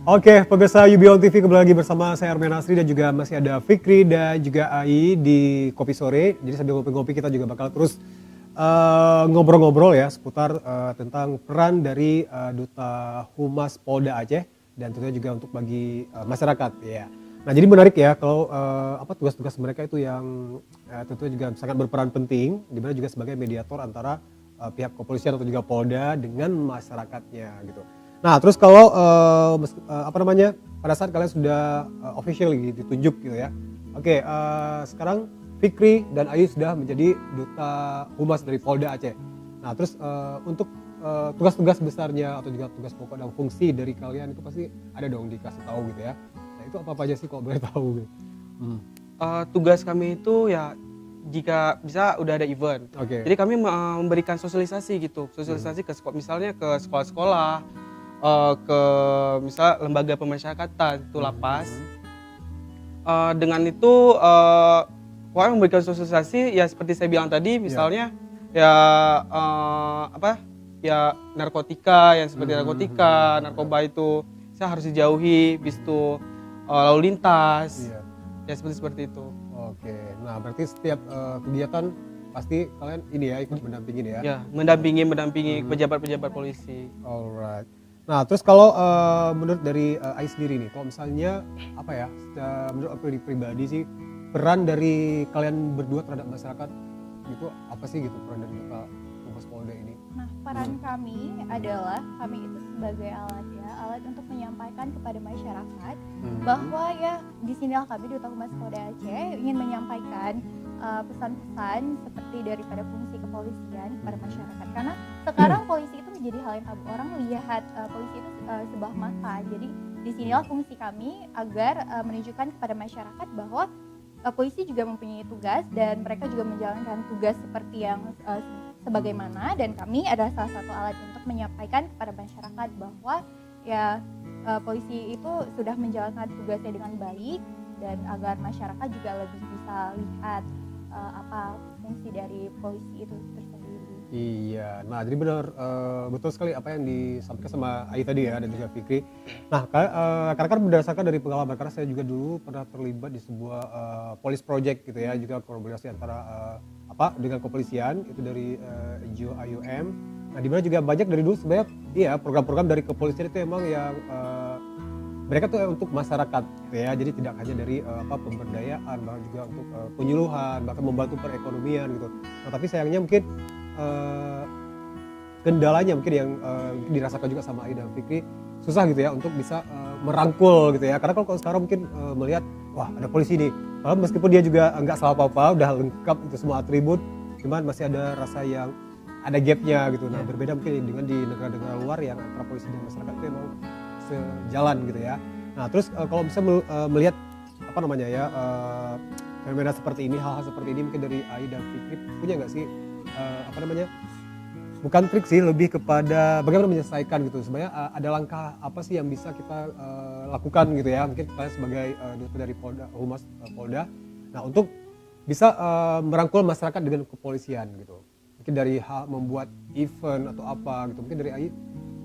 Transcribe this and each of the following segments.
Oke, pemirsa UB On TV kembali lagi bersama saya Armen Asri dan juga masih ada Fikri dan juga Ai di Kopi Sore. Jadi sambil ngopi-ngopi kita juga bakal terus ngobrol-ngobrol ya seputar tentang peran dari Duta Humas Polda Aceh dan tentunya juga untuk bagi masyarakat ya. Nah, jadi menarik ya kalau tugas-tugas mereka itu yang tentunya juga sangat berperan penting, di mana juga sebagai mediator antara pihak kepolisian atau juga Polda dengan masyarakatnya gitu. Nah, terus kalau pada saat kalian sudah official ditunjuk gitu ya. Oke, sekarang Fikri dan Ayu sudah menjadi Duta Humas dari Polda Aceh. Nah, terus untuk tugas-tugas besarnya atau juga tugas pokok dan fungsi dari kalian itu pasti ada dong dikasih tahu gitu ya. Nah, itu apa aja sih kalau boleh tahu gitu? Tugas kami itu ya jika bisa udah ada event. Oke. Jadi kami memberikan sosialisasi gitu, sosialisasi ke misalnya ke sekolah-sekolah, ke misal lembaga pemasyarakatan itu lapas. Dengan itu kami memberikan sosialisasi ya seperti saya bilang tadi, misalnya ya narkotika yang seperti narkotika, narkoba itu saya harus dijauhi, bis itu lalu lintas. Ya seperti itu. Oke, nah berarti setiap kegiatan pasti kalian ini ya ikut mendampingin ya? Ya, mendampingi pejabat-pejabat polisi. Alright. Nah, terus kalau menurut dari Ai sendiri nih, kalau misalnya menurut aku pribadi sih peran dari kalian berdua terhadap masyarakat gitu apa sih gitu peran dari Duta Humas Polda ini? Nah, peran kami adalah kami itu sebagai alat untuk menyampaikan kepada masyarakat bahwa ya di sinilah kami Duta Humas Polda Aceh ingin menyampaikan pesan-pesan seperti daripada fungsi kepolisian kepada masyarakat, karena sekarang polisi itu menjadi hal yang tabu. Orang melihat polisi itu sebelah mata. Jadi di sinilah fungsi kami agar menunjukkan kepada masyarakat bahwa polisi juga mempunyai tugas dan mereka juga menjalankan tugas seperti yang sebagaimana, dan kami adalah salah satu alat untuk menyampaikan kepada masyarakat bahwa ya polisi itu sudah menjalankan tugasnya dengan baik, dan agar masyarakat juga lebih bisa lihat apa fungsi dari polisi itu tersendiri. Iya, nah jadi benar betul sekali apa yang disampaikan sama Ai tadi ya dan juga Fikri. Nah, karena kan berdasarkan dari pengalaman, karena saya juga dulu pernah terlibat di sebuah police project gitu ya, juga kolaborasi antara dengan kepolisian itu dari NGO IOM. Nah, di mana juga banyak dari dulu sebenarnya program-program dari kepolisian itu emang yang mereka tuh untuk masyarakat gitu ya, jadi tidak hanya dari pemberdayaan, bahkan juga untuk penyuluhan, bahkan membantu perekonomian gitu. Nah, tapi sayangnya mungkin kendalanya mungkin yang dirasakan juga sama Ai dan Fikri susah gitu ya untuk bisa merangkul gitu ya, karena kalau sekarang mungkin melihat wah ada polisi nih, meskipun dia juga nggak salah apa-apa, udah lengkap itu semua atribut, cuman masih ada rasa yang ada gapnya gitu. Nah, berbeda mungkin dengan di negara-negara luar yang antara polisi dan masyarakat itu emang sejalan gitu ya. Nah, terus kalau bisa melihat fenomena seperti ini, hal-hal seperti ini mungkin dari Ai dan Fikri punya nggak sih bukan trik sih, lebih kepada bagaimana menyelesaikan gitu. Sebenarnya ada langkah apa sih yang bisa kita lakukan gitu ya, mungkin kita sebagai duta dari Humas Polda, nah untuk bisa merangkul masyarakat dengan kepolisian gitu, mungkin dari hal membuat event atau apa gitu. Mungkin dari Ai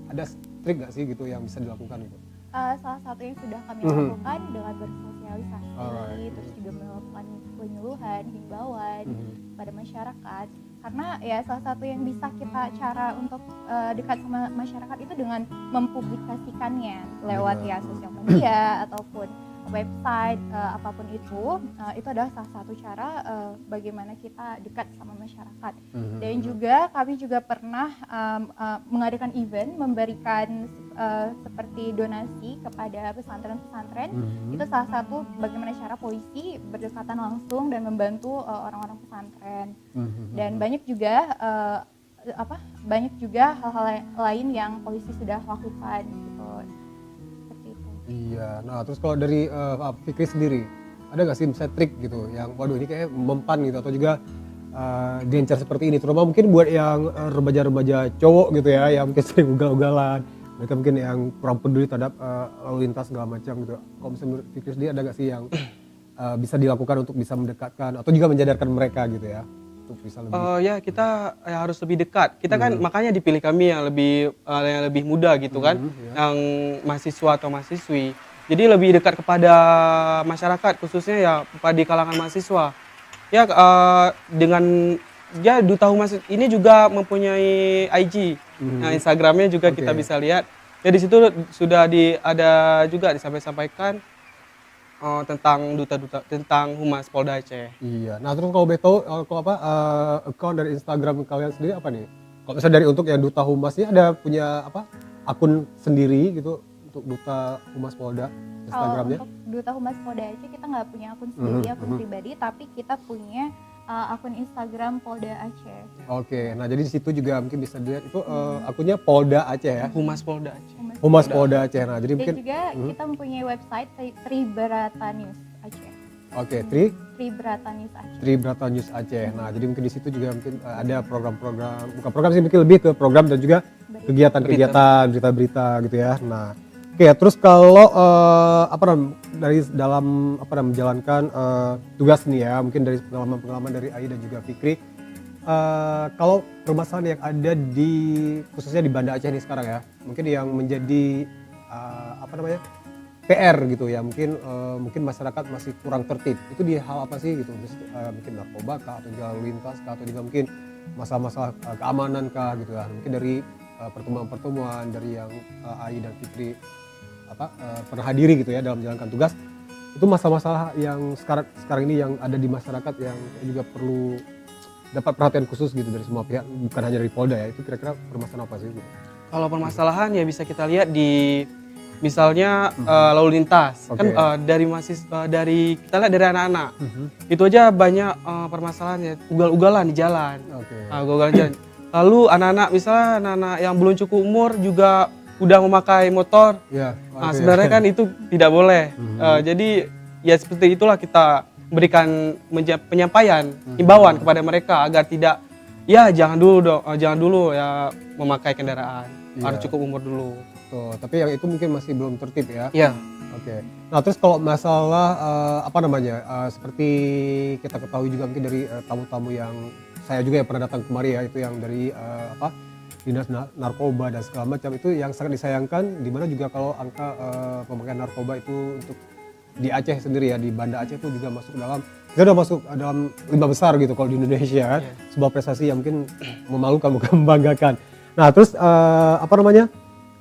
ada trik nggak sih gitu yang bisa dilakukan gitu? Salah satu yang sudah kami lakukan dengan bersosialisasi, terus juga melakukan penyuluhan, himbauan pada masyarakat. Karena ya salah satu yang bisa kita cara untuk dekat sama masyarakat itu dengan mempublikasikannya lewat ya sosial media ataupun website, apapun itu adalah salah satu cara bagaimana kita dekat sama masyarakat. Dan juga kami juga pernah mengadakan event memberikan seperti donasi kepada pesantren-pesantren. Itu salah satu bagaimana cara polisi berdekatan langsung dan membantu orang-orang pesantren. Dan banyak juga hal-hal lain yang polisi sudah lakukan gitu. Iya, nah terus kalau dari Fikri sendiri, ada nggak sih misalnya trik gitu yang waduh ini kayak mempan gitu, atau juga gencar seperti ini, terutama mungkin buat yang remaja-remaja cowok gitu ya, yang mungkin sering ugal-ugalan, mereka mungkin yang kurang peduli terhadap lalu lintas segala macam gitu. Kalau misalnya menurut Fikri sendiri ada nggak sih yang bisa dilakukan untuk bisa mendekatkan atau juga menjadarkan mereka gitu ya? untuk bisa lebih? Ya kita harus lebih dekat. Kita kan makanya dipilih kami yang lebih muda gitu kan, yang mahasiswa atau mahasiswi. Jadi lebih dekat kepada masyarakat khususnya ya pada di kalangan mahasiswa. Ya dengan ya Duta Humas ini juga mempunyai IG. Nah, Instagramnya juga kita bisa lihat. Ya di situ sudah ada juga disampaikan tentang tentang Humas Polda Aceh. Iya. Nah terus kalau beto kalau account dari Instagram kalian sendiri apa nih? Kalau misalnya dari untuk yang Duta Humas ini ada punya apa akun sendiri gitu untuk Duta Humas Polda Kalau Instagramnya? untuk Duta Humas Polda Aceh kita nggak punya akun sendiri, akun pribadi, tapi kita punya akun Instagram Polda Aceh. Oke. Nah jadi di situ juga mungkin bisa dilihat itu akunnya Polda Aceh ya. Humas Polda Aceh. Humas Polda Aceh. Nah jadi Dan mungkin juga kita mempunyai website Tribrata News Aceh. oke Tribrata News Aceh. Tribrata News Aceh. Nah, jadi mungkin di situ juga mungkin ada program-program, bukan program sih, mungkin lebih ke program dan juga kegiatan-kegiatan, berita-berita gitu ya. Nah, oke, terus kalau dari dalam menjalankan tugas nih ya, mungkin dari pengalaman-pengalaman dari Ai dan juga Fikri, kalau permasalahan yang ada di khususnya di Banda Aceh ini sekarang ya, mungkin yang menjadi PR gitu ya, mungkin masyarakat masih kurang tertib. Itu di hal apa sih gitu? Mungkin narkoba kah, atau jalan lintas kah, atau juga mungkin masalah-masalah keamanan kah gitu ya. Mungkin dari pertemuan-pertemuan dari yang Ai dan Fikri pernah hadiri gitu ya dalam menjalankan tugas. Itu masalah-masalah yang sekarang ini yang ada di masyarakat yang juga perlu dapat perhatian khusus gitu dari semua pihak, bukan hanya dari Polda ya. Itu kira-kira permasalahan apa sih? Gitu? Kalau permasalahan ya bisa kita lihat di misalnya lalu lintas kan dari kita lihat dari anak-anak itu aja banyak permasalahannya, ugal-ugalan di jalan. Ugal-ugalan jalan. Lalu anak-anak misalnya anak-anak yang belum cukup umur juga udah memakai motor. Sebenarnya kan itu tidak boleh. Jadi ya seperti itulah kita berikan penyampaian, imbauan kepada mereka agar tidak jangan dulu ya memakai kendaraan. Harus cukup umur dulu. Tapi yang itu mungkin masih belum tertib ya. Iya. Oke. Nah terus kalau masalah seperti kita ketahui juga mungkin dari tamu-tamu yang saya juga yang pernah datang kemari ya, itu yang dari dinas narkoba dan segala macam, itu yang sangat disayangkan di mana juga kalau angka pemakaian narkoba itu untuk di Aceh sendiri ya, di Banda Aceh itu juga masuk dalam 5 besar gitu kalau di Indonesia kan. Sebuah prestasi yang mungkin memalukan, bukan membanggakan. Nah terus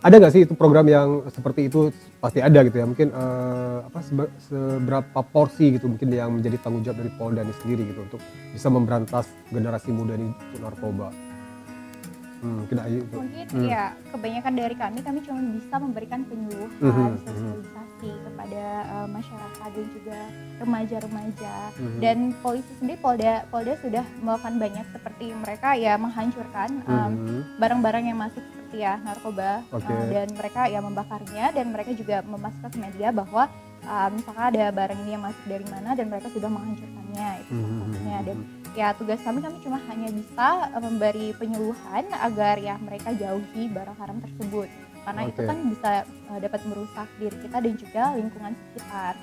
ada nggak sih itu program yang seperti itu? Pasti ada gitu ya, mungkin seberapa porsi gitu mungkin yang menjadi tanggung jawab dari Polda ini sendiri gitu untuk bisa memberantas generasi muda ini untuk narkoba. Mungkin ya kebanyakan dari kami cuma bisa memberikan penyuluhan, sosialisasi kepada masyarakat dan juga remaja-remaja. Dan polisi sendiri, Polda sudah melakukan banyak, seperti mereka ya menghancurkan barang-barang yang masuk seperti ya narkoba, dan mereka ya membakarnya, dan mereka juga memasukkan ke media bahwa misalkan ada barang ini yang masuk dari mana dan mereka sudah menghancurkannya, itu satunya. Dan ya tugas kami cuma hanya bisa memberi penyuluhan agar ya mereka jauhi barang haram tersebut, karena itu kan bisa dapat merusak diri kita dan juga lingkungan sekitar.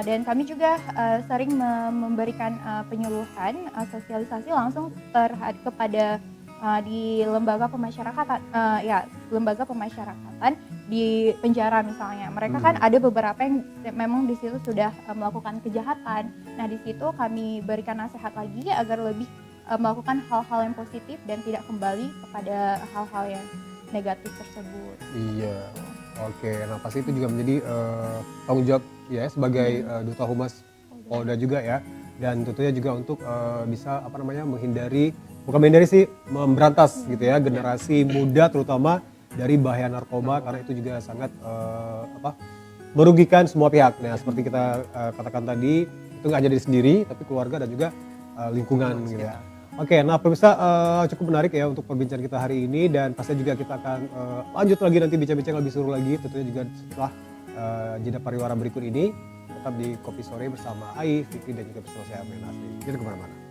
Dan kami juga sering memberikan penyuluhan, sosialisasi langsung kepada di lembaga pemasyarakatan, lembaga pemasyarakatan di penjara misalnya. Mereka kan ada beberapa yang memang di situ sudah melakukan kejahatan. Nah di situ kami berikan nasihat lagi agar lebih melakukan hal-hal yang positif dan tidak kembali kepada hal-hal yang negatif tersebut. Iya, oke. Nah pasti itu juga menjadi tanggung jawab ya sebagai Duta Humas Polda juga ya. Dan tentunya juga untuk bisa memberantas gitu ya generasi muda terutama dari bahaya narkoba, karena itu juga sangat merugikan semua pihak. Nah seperti kita katakan tadi, itu nggak hanya diri sendiri tapi keluarga dan juga lingkungan gitu ya. Oke, nah pemirsa, cukup menarik ya untuk perbincangan kita hari ini, dan pasti juga kita akan lanjut lagi nanti bincang-bincang lebih seru lagi tentunya juga setelah jeda pariwara berikut ini. Tetap di Kopi Sore bersama Ai, Fikri dan juga bersama saya Amel Nasri. Jangan kemana-mana.